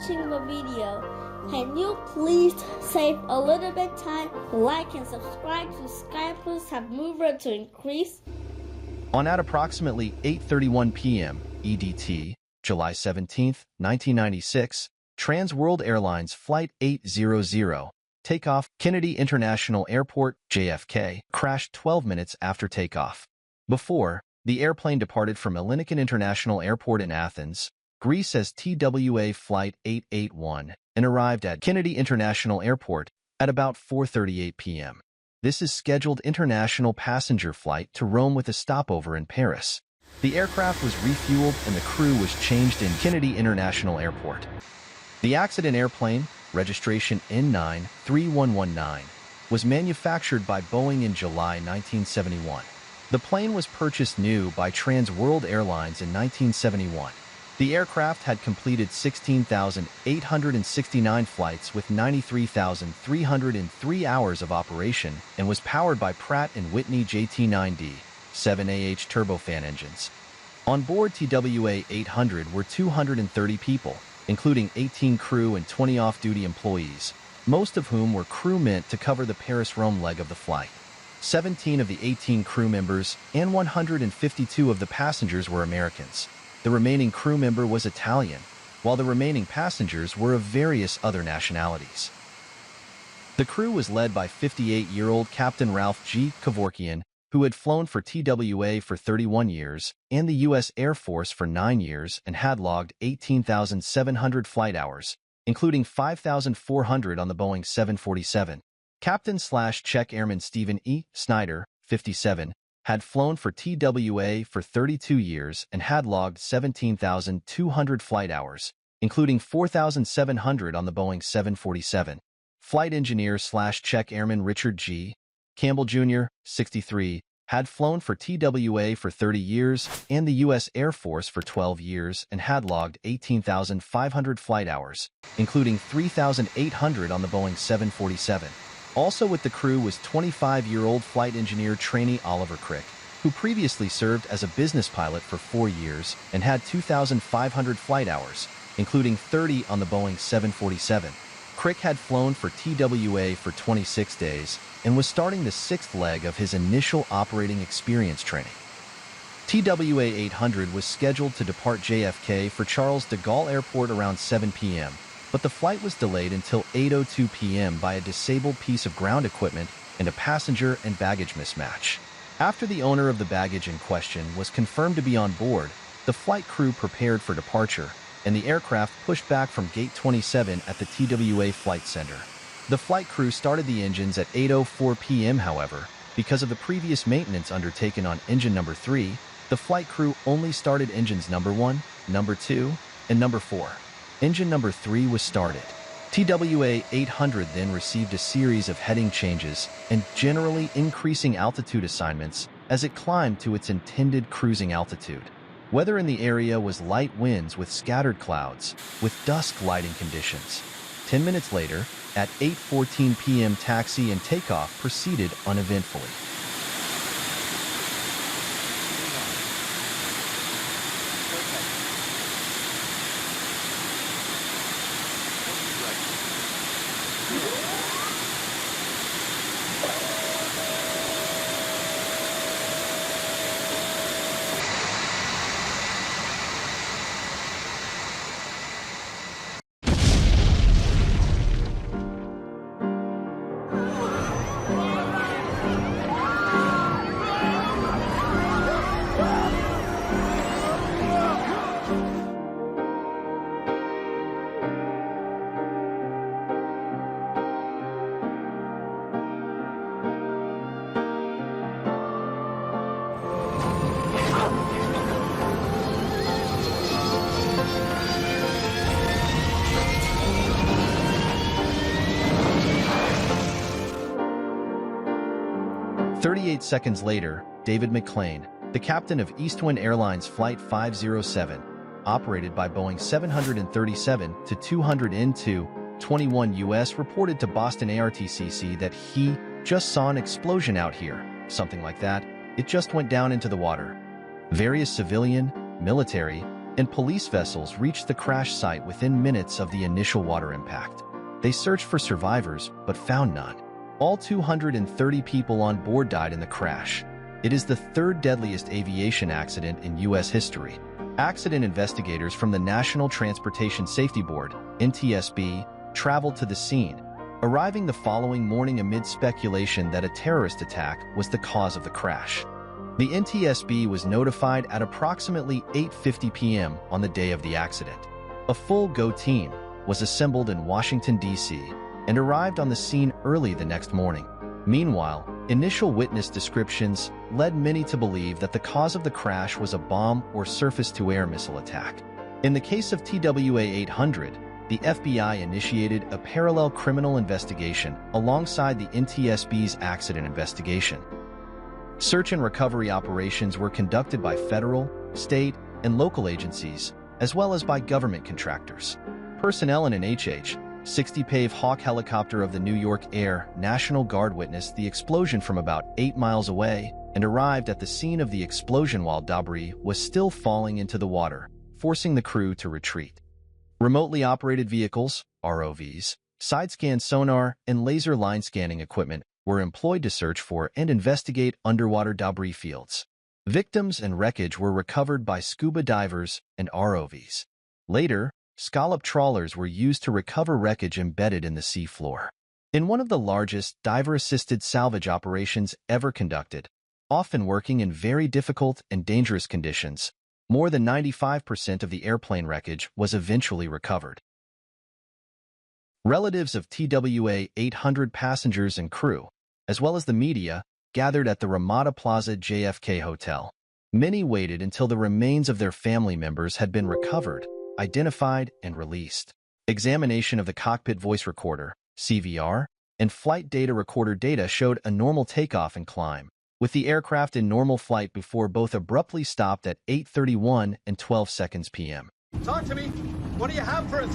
watching the video. Can you please save a little bit time, like and subscribe to SkypluS have mover to increase? On at approximately 8:31 p.m. EDT, July 17, 1996, Trans World Airlines Flight 800 takeoff, Kennedy International Airport, JFK, crashed 12 minutes after takeoff. Before, the airplane departed from Elinikin International Airport in Athens, Greece as TWA Flight 881 and arrived at Kennedy International Airport at about 4:38 p.m. This is scheduled international passenger flight to Rome with a stopover in Paris. The aircraft was refueled and the crew was changed in Kennedy International Airport. The accident airplane, registration N93119, was manufactured by Boeing in July 1971. The plane was purchased new by Trans World Airlines in 1971. The aircraft had completed 16,869 flights with 93,303 hours of operation and was powered by Pratt & Whitney JT9D 7AH turbofan engines. On board TWA 800 were 230 people, including 18 crew and 20 off-duty employees, most of whom were crew meant to cover the Paris-Rome leg of the flight. 17 of the 18 crew members and 152 of the passengers were Americans. The remaining crew member was Italian, while the remaining passengers were of various other nationalities. The crew was led by 58-year-old Captain Ralph G. Kevorkian, who had flown for TWA for 31 years and the U.S. Air Force for 9 years and had logged 18,700 flight hours, including 5,400 on the Boeing 747. Captain/Czech Airman Stephen E. Snyder, 57, had flown for TWA for 32 years and had logged 17,200 flight hours, including 4,700 on the Boeing 747. Flight engineer/Czech Airman Richard G. Campbell Jr., 63, had flown for TWA for 30 years and the U.S. Air Force for 12 years and had logged 18,500 flight hours, including 3,800 on the Boeing 747. Also with the crew was 25-year-old flight engineer trainee Oliver Crick, who previously served as a business pilot for 4 years and had 2,500 flight hours, including 30 on the Boeing 747. Crick had flown for TWA for 26 days and was starting the 6th leg of his initial operating experience training. TWA 800 was scheduled to depart JFK for Charles de Gaulle Airport around 7 p.m., but the flight was delayed until 8:02 p.m. by a disabled piece of ground equipment and a passenger and baggage mismatch. After the owner of the baggage in question was confirmed to be on board, the flight crew prepared for departure, and the aircraft pushed back from Gate 27 at the TWA Flight Center. The flight crew started the engines at 8:04 p.m. However, because of the previous maintenance undertaken on engine number 3, the flight crew only started engines number 1, number 2, and number 4. Engine number 3 was started. TWA 800 then received a series of heading changes and generally increasing altitude assignments as it climbed to its intended cruising altitude. Weather in the area was light winds with scattered clouds, with dusk lighting conditions. 10 minutes later, at 8:14 p.m. taxi and takeoff proceeded uneventfully. "38 seconds later, David McLean, the captain of Eastwind Airlines Flight 507, operated by Boeing 737-200 21 U.S., reported to Boston ARTCC that he just saw an explosion out here, something like that. It just went down into the water. Various civilian, military, and police vessels reached the crash site within minutes of the initial water impact. They searched for survivors, but found none. All 230 people on board died in the crash. It is the third deadliest aviation accident in U.S. history. Accident investigators from the National Transportation Safety Board, NTSB, traveled to the scene, arriving the following morning amid speculation that a terrorist attack was the cause of the crash. The NTSB was notified at approximately 8:50 p.m. on the day of the accident. A full GO team was assembled in Washington, D.C., and arrived on the scene early the next morning. Meanwhile, initial witness descriptions led many to believe that the cause of the crash was a bomb or surface-to-air missile attack. In the case of TWA 800, the FBI initiated a parallel criminal investigation alongside the NTSB's accident investigation. Search and recovery operations were conducted by federal, state, and local agencies, as well as by government contractors. Personnel in an HH-60 Pave Hawk helicopter of the New York Air National Guard witnessed the explosion from about 8 miles away and arrived at the scene of the explosion while debris was still falling into the water, forcing the crew to retreat. Remotely operated vehicles, ROVs, side-scan sonar, and laser line scanning equipment were employed to search for and investigate underwater debris fields. Victims and wreckage were recovered by scuba divers and ROVs. Later, scallop trawlers were used to recover wreckage embedded in the sea floor. In one of the largest diver-assisted salvage operations ever conducted, often working in very difficult and dangerous conditions, more than 95% of the airplane wreckage was eventually recovered. Relatives of TWA 800 passengers and crew, as well as the media, gathered at the Ramada Plaza JFK Hotel. Many waited until the remains of their family members had been recovered, identified, and released. Examination of the cockpit voice recorder, CVR, and flight data recorder data showed a normal takeoff and climb, with the aircraft in normal flight before both abruptly stopped at 8:31 and 12 seconds p.m. Talk to me. What do you have for us?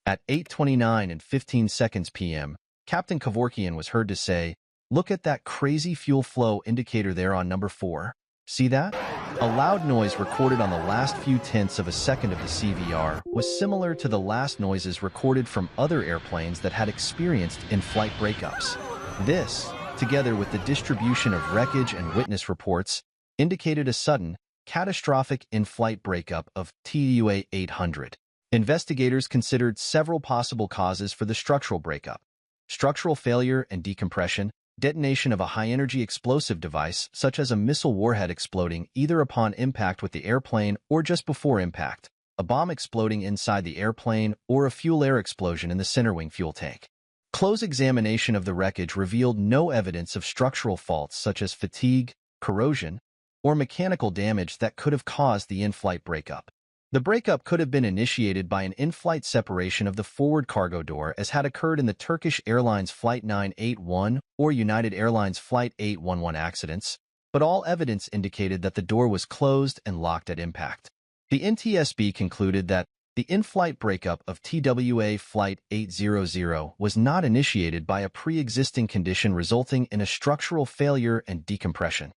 At 8:29 and 15 seconds p.m., Captain Kevorkian was heard to say, "Look at that crazy fuel flow indicator there on number 4. See that?" A loud noise recorded on the last few tenths of a second of the CVR was similar to the last noises recorded from other airplanes that had experienced in-flight breakups. This, together with the distribution of wreckage and witness reports, indicated a sudden, catastrophic in-flight breakup of TWA 800. Investigators considered several possible causes for the structural breakup: structural failure and decompression, detonation of a high-energy explosive device such as a missile warhead exploding either upon impact with the airplane or just before impact, a bomb exploding inside the airplane, or a fuel-air explosion in the center wing fuel tank. Close examination of the wreckage revealed no evidence of structural faults such as fatigue, corrosion, or mechanical damage that could have caused the in-flight breakup. The breakup could have been initiated by an in-flight separation of the forward cargo door, as had occurred in the Turkish Airlines Flight 981 or United Airlines Flight 811 accidents, but all evidence indicated that the door was closed and locked at impact. The NTSB concluded that the in-flight breakup of TWA Flight 800 was not initiated by a pre-existing condition resulting in a structural failure and decompression.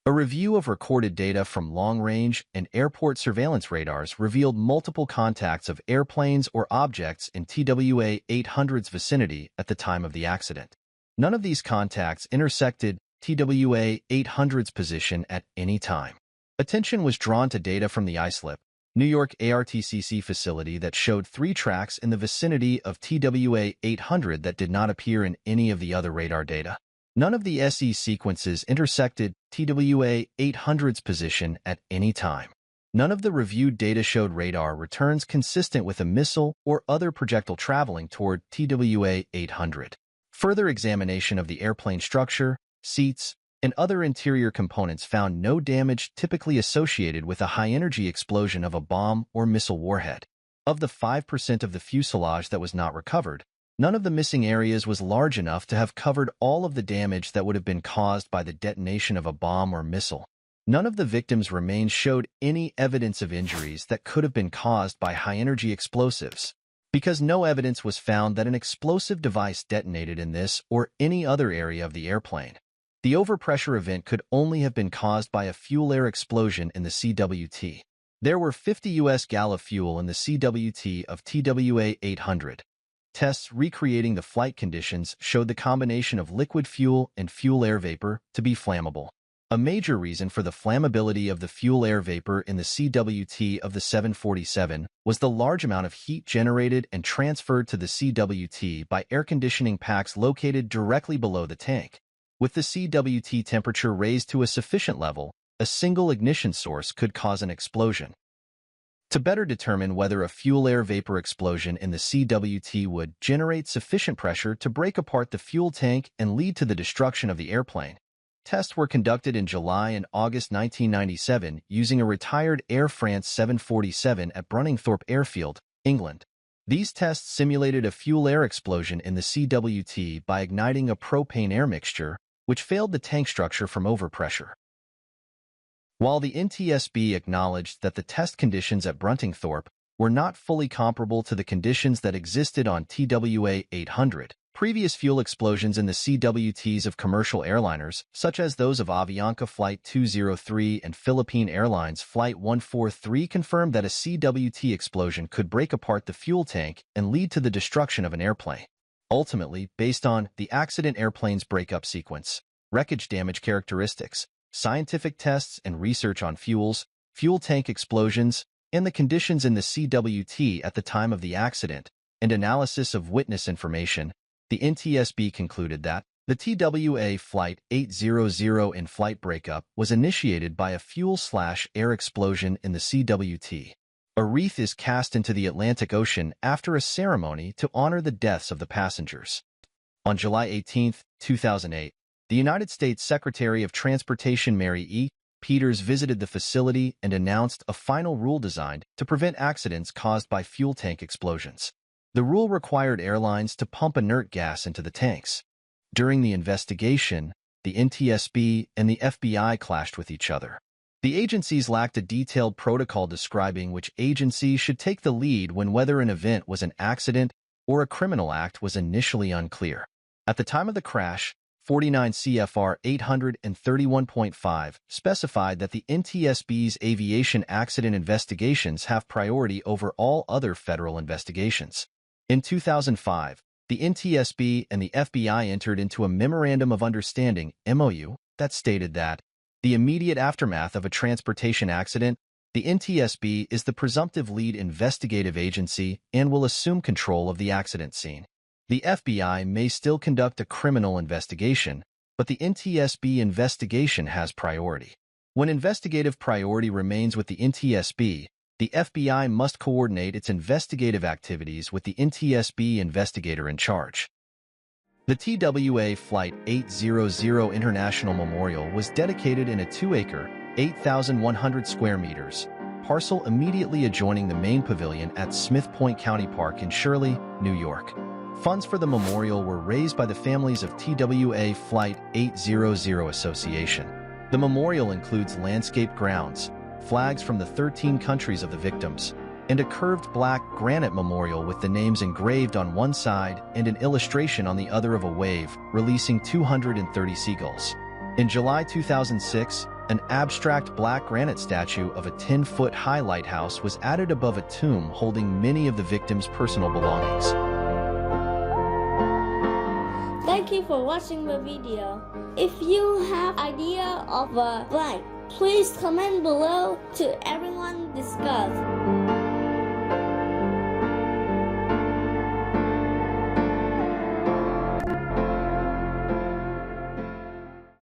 A review of recorded data from long-range and airport surveillance radars revealed multiple contacts of airplanes or objects in TWA 800's vicinity at the time of the accident. None of these contacts intersected TWA 800's position at any time. Attention was drawn to data from the ISLIP, New York ARTCC facility that showed 3 tracks in the vicinity of TWA 800 that did not appear in any of the other radar data. None of the SE sequences intersected TWA 800's position at any time. None of the reviewed data showed radar returns consistent with a missile or other projectile traveling toward TWA 800. Further examination of the airplane structure, seats, and other interior components found no damage typically associated with a high-energy explosion of a bomb or missile warhead. Of the 5% of the fuselage that was not recovered, none of the missing areas was large enough to have covered all of the damage that would have been caused by the detonation of a bomb or missile. None of the victims' remains showed any evidence of injuries that could have been caused by high-energy explosives, because no evidence was found that an explosive device detonated in this or any other area of the airplane. The overpressure event could only have been caused by a fuel-air explosion in the CWT. There were 50 U.S. gal of fuel in the CWT of TWA 800. Tests recreating the flight conditions showed the combination of liquid fuel and fuel-air vapor to be flammable. A major reason for the flammability of the fuel-air vapor in the CWT of the 747 was the large amount of heat generated and transferred to the CWT by air conditioning packs located directly below the tank. With the CWT temperature raised to a sufficient level, a single ignition source could cause an explosion. To better determine whether a fuel-air vapor explosion in the CWT would generate sufficient pressure to break apart the fuel tank and lead to the destruction of the airplane, tests were conducted in July and August 1997 using a retired Air France 747 at Brunningthorpe Airfield, England. These tests simulated a fuel-air explosion in the CWT by igniting a propane air mixture, which failed the tank structure from overpressure. While the NTSB acknowledged that the test conditions at Brunningthorpe were not fully comparable to the conditions that existed on TWA 800, previous fuel explosions in the CWTs of commercial airliners, such as those of Avianca Flight 203 and Philippine Airlines Flight 143, confirmed that a CWT explosion could break apart the fuel tank and lead to the destruction of an airplane. Ultimately, based on the accident airplane's breakup sequence, wreckage damage characteristics, scientific tests and research on fuels, fuel tank explosions, and the conditions in the CWT at the time of the accident, and analysis of witness information, the NTSB concluded that the TWA Flight 800 in-flight breakup was initiated by a fuel/air explosion in the CWT. A wreath is cast into the Atlantic Ocean after a ceremony to honor the deaths of the passengers. On July 18, 2008, the United States Secretary of Transportation Mary E. Peters visited the facility and announced a final rule designed to prevent accidents caused by fuel tank explosions. The rule required airlines to pump inert gas into the tanks. During the investigation, the NTSB and the FBI clashed with each other. The agencies lacked a detailed protocol describing which agency should take the lead when whether an event was an accident or a criminal act was initially unclear. At the time of the crash, 49 CFR 831.5 specified that the NTSB's aviation accident investigations have priority over all other federal investigations. In 2005, the NTSB and the FBI entered into a Memorandum of Understanding, MOU, that stated that the immediate aftermath of a transportation accident, the NTSB is the presumptive lead investigative agency and will assume control of the accident scene. The FBI may still conduct a criminal investigation, but the NTSB investigation has priority. When investigative priority remains with the NTSB, the FBI must coordinate its investigative activities with the NTSB investigator in charge. The TWA Flight 800 International Memorial was dedicated in a 2-acre, 8,100 square meters, parcel immediately adjoining the main pavilion at Smith Point County Park in Shirley, New York. Funds for the memorial were raised by the families of TWA Flight 800 Association. The memorial includes landscaped grounds, flags from the 13 countries of the victims, and a curved black granite memorial with the names engraved on one side and an illustration on the other of a wave, releasing 230 seagulls. In July 2006, an abstract black granite statue of a 10-foot-high lighthouse was added above a tomb holding many of the victims' personal belongings. Thank you for watching the video. If you have idea of a blank, please comment below to everyone discuss.